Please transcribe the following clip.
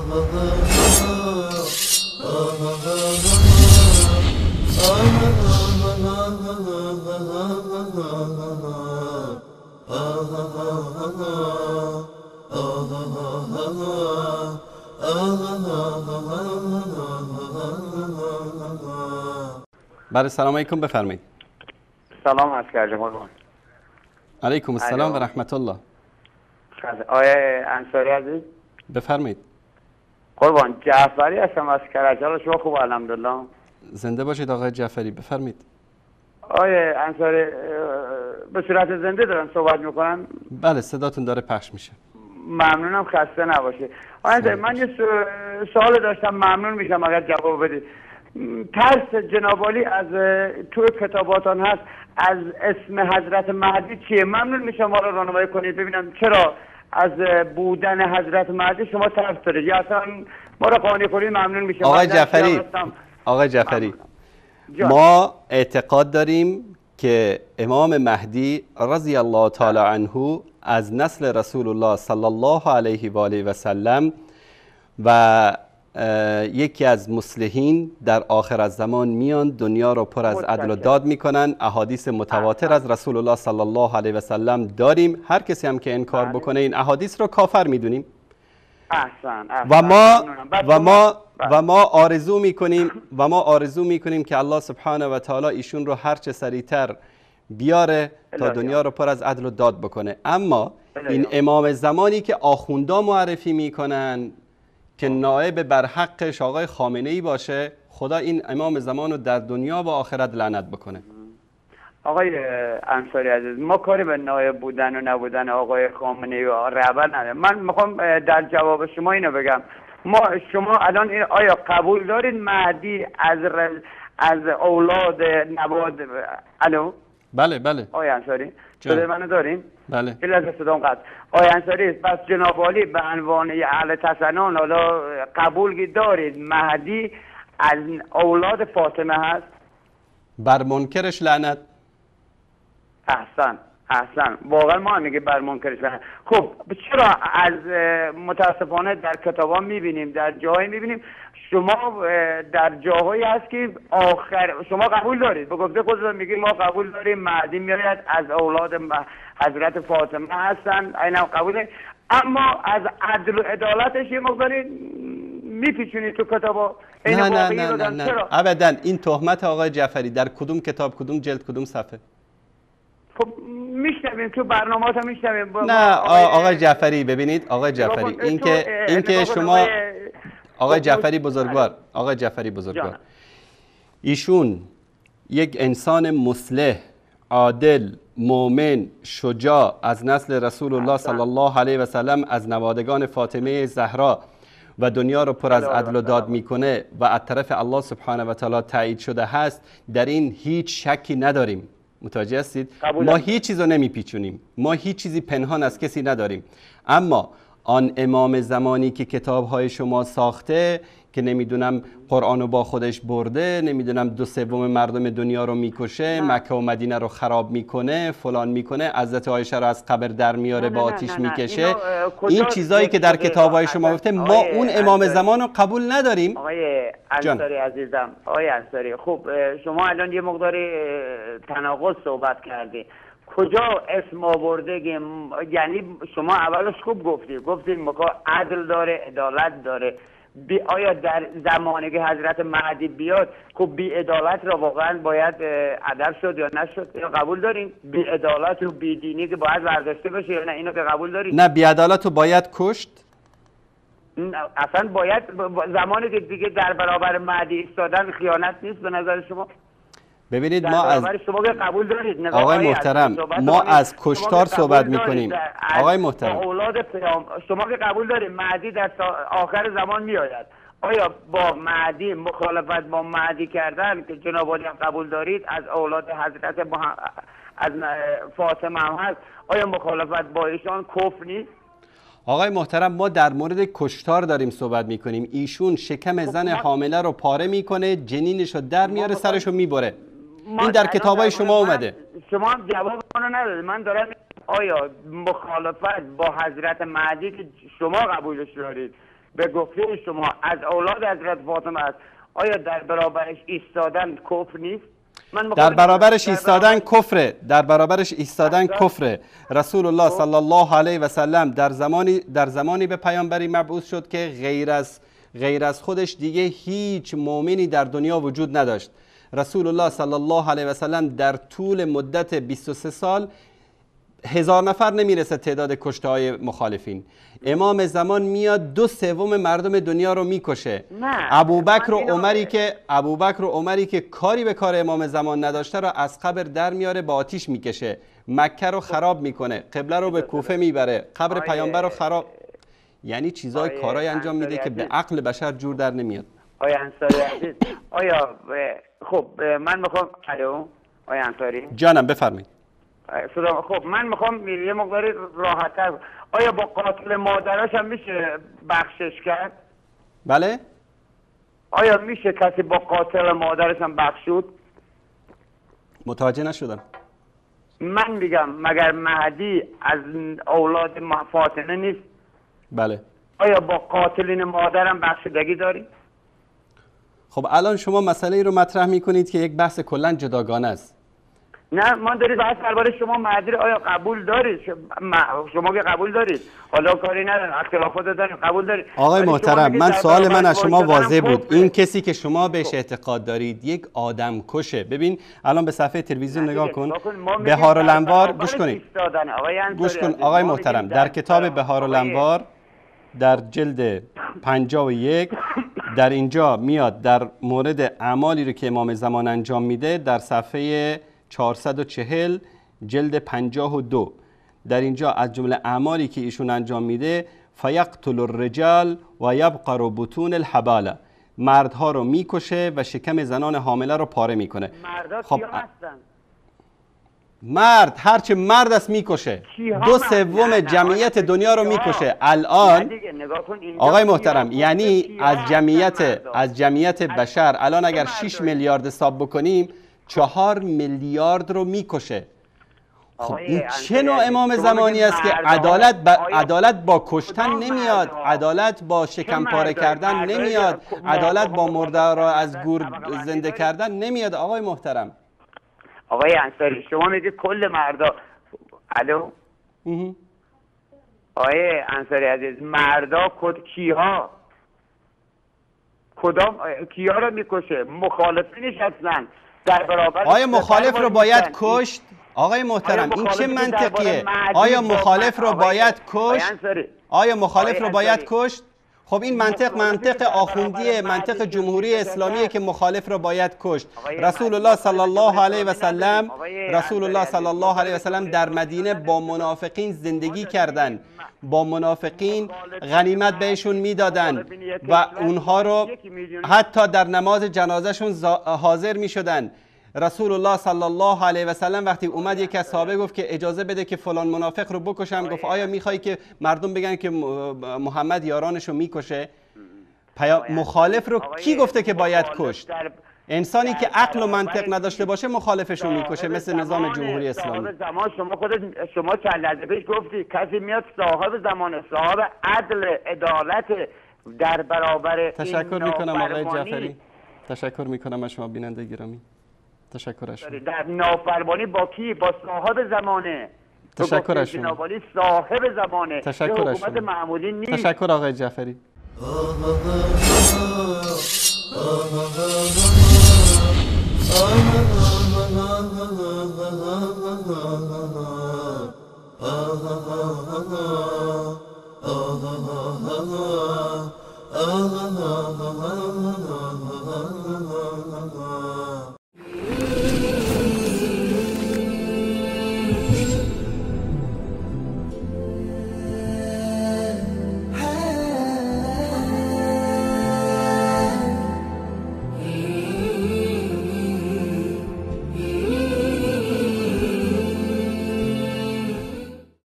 بله سلام علیکم، بفرمایید. سلام عرض کردم قربان. علیکم السلام و رحمت الله. آقای انصاری عزیز بفرمایید. قربان، جعفری هستم از کرج. شما خوب؟ الحمدلله. زنده باشید آقای جعفری، بفرمایید. آقای انصاری به صورت زنده دارن صحبت میکنن؟ بله صداتون داره پخش میشه. ممنونم، خسته نباشید. آقای من یه سوال داشتم، ممنون میشم اگر جواب بدید. ترس جنابالی از تو کتاباتان هست از اسم حضرت مهدی چیه؟ ممنون میشم ما رو راهنمایی کنید ببینم چرا از بودن حضرت مهدی شما ترس دارید یا اصلا ما رو قانع کنید. ممنون میشم آقای جعفری ما اعتقاد داریم که امام مهدی رضی الله تعالی عنه از نسل رسول الله صلی الله علیه و آله و سلم و یکی از مصلحین در آخر الزمان میان دنیا رو پر از عدل و داد میکنن. احادیث متواتر از رسول الله صلی الله علیه و سلم داریم. هر کسی هم که انکار بکنه این احادیث رو کافر میدونیم. و ما آرزو میکنیم که الله سبحانه و تعالی ایشون رو هر چه سریعتر بیاره تا دنیا رو پر از عدل و داد بکنه. اما این امام زمانی که آخوندا معرفی میکنن که نائب بر حقش آقای خامنه‌ای باشه، خدا این امام زمان رو در دنیا و آخرت لعنت بکنه. آقای انصاری عزیز، ما کاری به نائب بودن و نبودن آقای خامنه‌ای و رهبر نداریم. من میخوام در جواب شما اینو بگم، شما الان آیا قبول دارید مهدی از اولاد نواد؟ الو؟ بله. آقای انصاری صدای منو دارین؟ بله. لازم صدام قطع. آقای انصاری پس جناب عالی به عنوان اهل تسنن حالا قبول دارید مهدی از اولاد فاطمه هست؟ بر منکرش لعنت. احسن واقعا ما هم میگه بر منکرش لعنت. خب چرا از متاسفانه در کتابا میبینیم، در جاهایی میبینیم شما در جاهایی هست که آخر شما قبول دارید به گفته خودتون میگید ما قبول داریم مهدی میاد از اولاد حضرت فاطمه هستن، اینم قبول دارید، اما از عدل و عدالتش یه مقداری میپیچونید تو کتابا. نه ابدا. این تهمت آقای جعفری در کدوم کتاب، کدوم جلد، کدوم صفحه؟ خب میشنویم تو برنامه‌ها میشنویم. نه آقای جعفری ببینید، آقای جعفری اینکه شما آقای جعفری بزرگوار ایشون یک انسان مصلح، عادل، مؤمن، شجاع از نسل رسول الله صلی الله علیه و سلم از نوادگان فاطمه زهرا و دنیا رو پر از عدل و داد میکنه و از طرف الله سبحانه و تعالی تایید شده هست، در این هیچ شکی نداریم. متوجه هستید؟ ما هیچ چیز رو نمیپیچونیم، ما هیچ چیزی پنهان از کسی نداریم. اما آن امام زمانی که کتاب‌های شما ساخته که نمیدونم قرآن رو با خودش برده، نمیدونم 2/3 مردم دنیا رو میکشه، مکه و مدینه رو خراب میکنه، فلان میکنه، حضرت عایشه رو از قبر در میاره با آتیش میکشه، این چیزایی که در کتاب‌های شما گفته، ما اون امام زمان رو قبول نداریم. آقای انصاری عزیزم، آقای انصاری خب شما الان یه مقداری تناقض صحبت کردی. کجا اسم آورده؟ یعنی شما اولش خوب گفتید مکا عدل داره، عدالت داره. آیا در زمانی که حضرت مهدی بیاد خب بی عدالت را واقعا باید ادب شد یا نشد؟ اینو قبول دارین؟ بی عدالت و بی دینی که باید برداشته بشه یا نه؟ اینو که قبول دارین؟ نه، بی عدالت رو باید کشت. اصلا باید زمانی که دیگه در برابر مهدی ایستادن خیانت نیست به نظر شما؟ ببینید ما از شما قبول دارید آقای محترم ما از کشتار صحبت میکنیم. آقای محترم اولاد شما که قبول دارید مهدی در آخر زمان میآید، آیا با مهدی مخالفت با مهدی کردن که جناب عالی هم قبول دارید از اولاد حضرت از فاطمه هم هست، آیا مخالفت با ایشان کفر نیست؟ آقای محترم ما در مورد کشتار داریم صحبت میکنیم. ایشون شکم زن حامله رو پاره میکنه، جنینش رو در میاره، سرش رو میبره. این در کتابای شما اومده. شما هم جواب منو ندادید. من دارم آیا مخالفت با حضرت مهدی که شما قبولش دارید به گفته شما از اولاد حضرت فاطمه است، آیا در برابرش ایستادن کفر نیست؟ در برابرش ایستادن کفره، در برابرش ایستادن کفره. رسول الله صلی الله علیه و سلم در زمانی به پیامبری مبعوث شد که غیر از خودش دیگه هیچ مؤمنی در دنیا وجود نداشت. رسول الله صلی الله علیه و سلم در طول مدت 23 سال 1000 نفر نمیرسه تعداد کشته های مخالفین. امام زمان میاد 2/3 مردم دنیا رو میکشه. ابوبکر و عمری که کاری به کار امام زمان نداشته رو از قبر در میاره، با آتیش میکشه، مکه رو خراب میکنه، قبله رو به کوفه میبره، قبر پیامبر رو خراب، یعنی چیزای کارای انجام میده که به عقل بشر جور در نمیاد. آیا انصاری عزیز، آیا خب من میخوام آیا انصاری جانم بفرمایید. خب من میخوام یه مقداری راحت‌تر، آیا با قاتل مادرش هم میشه بخشش کرد؟ بله؟ آیا میشه کسی با قاتل مادرش هم بخشود؟ متوجه نشدم. من میگم مگر مهدی از اولاد فاطمه نیست؟ بله. آیا با قاتلین مادرم بخشیدگی داری؟ خب الان شما مسئله ای رو مطرح میکنید که یک بحث کلا جداگانه است. نه من دارید بحث درباره شما مهدی آیا قبول دارید؟ شما که قبول دارید، حالا کاری ندارم، اختلافات داریم، قبول دارید. آقای محترم، من سوال من از شما واضح بود. این کسی که شما بهش اعتقاد دارید یک آدم کشه. ببین الان به صفحه تلویزیون نگاه کن، بهارالانوار گوش کنید. گوش کن آقای محترم، در کتاب بهارالانوار در جلد 51 در اینجا میاد در مورد اعمالی رو که امام زمان انجام میده در صفحه 440 جلد 52 در اینجا از جمله اعمالی که ایشون انجام میده فیقتل الرجال و یبقر بطون الحباله، مردها رو میکشه و شکم زنان حامله رو پاره میکنه. خب مرد هرچه مرد است میکشه، 2/3 جمعیت دنیا رو میکشه. الان آقای محترم یعنی از جمعیت بشر الان اگر 6 میلیارد حساب بکنیم 4 میلیارد رو میکشه. خب این چه نوع امام زمانی است که عدالت با کشتن نمیاد، عدالت با شکم پاره کردن نمیاد، عدالت با مرده را از گور زنده کردن نمیاد. آقای محترم، آقای انصاری شما میگید کل مردا، الو آقای انصاری عزیز، مردا کیها کدام کیا رو میکشه؟ مخالفینش هستن در برابر. آیا مخالف رو باید کشت؟ آقای محترم این چه منطقیه؟ آیا مخالف رو باید کشت؟ آیا مخالف رو باید کشت؟ خب این منطق آخوندیه، منطق جمهوری اسلامیه که مخالف رو باید کشت. رسول الله صلی الله علیه و سلم در مدینه با منافقین زندگی کردن، با منافقین غنیمت بهشون میدادن و اونها رو حتی در نماز جنازهشون حاضر میشدن. رسول الله صلی الله علیه و سلم وقتی اومد یک از صحابه گفت که اجازه بده که فلان منافق رو بکشم، گفت آیا میخوای که مردم بگن که محمد یارانشو میکشه؟ مخالف رو کی گفته که باید کشت؟ انسانی که عقل و منطق نداشته باشه مخالفش رو میکشه، مثل نظام جمهوری اسلامی. شما چند لحظه پیش گفتی کسی میاد صاحب زمان، صاحب عدل، عدالت در برابر. تشکر میکنم آقای جعفری، تشکر میکنم از شما بیننده گرامی. تشکر از شما. در نافرمانی با کی؟ با صاحب زمانه. تشکر از شما. صاحب زمانه. تشکر از شما. معمولی نیست. تشکر آقای جعفری.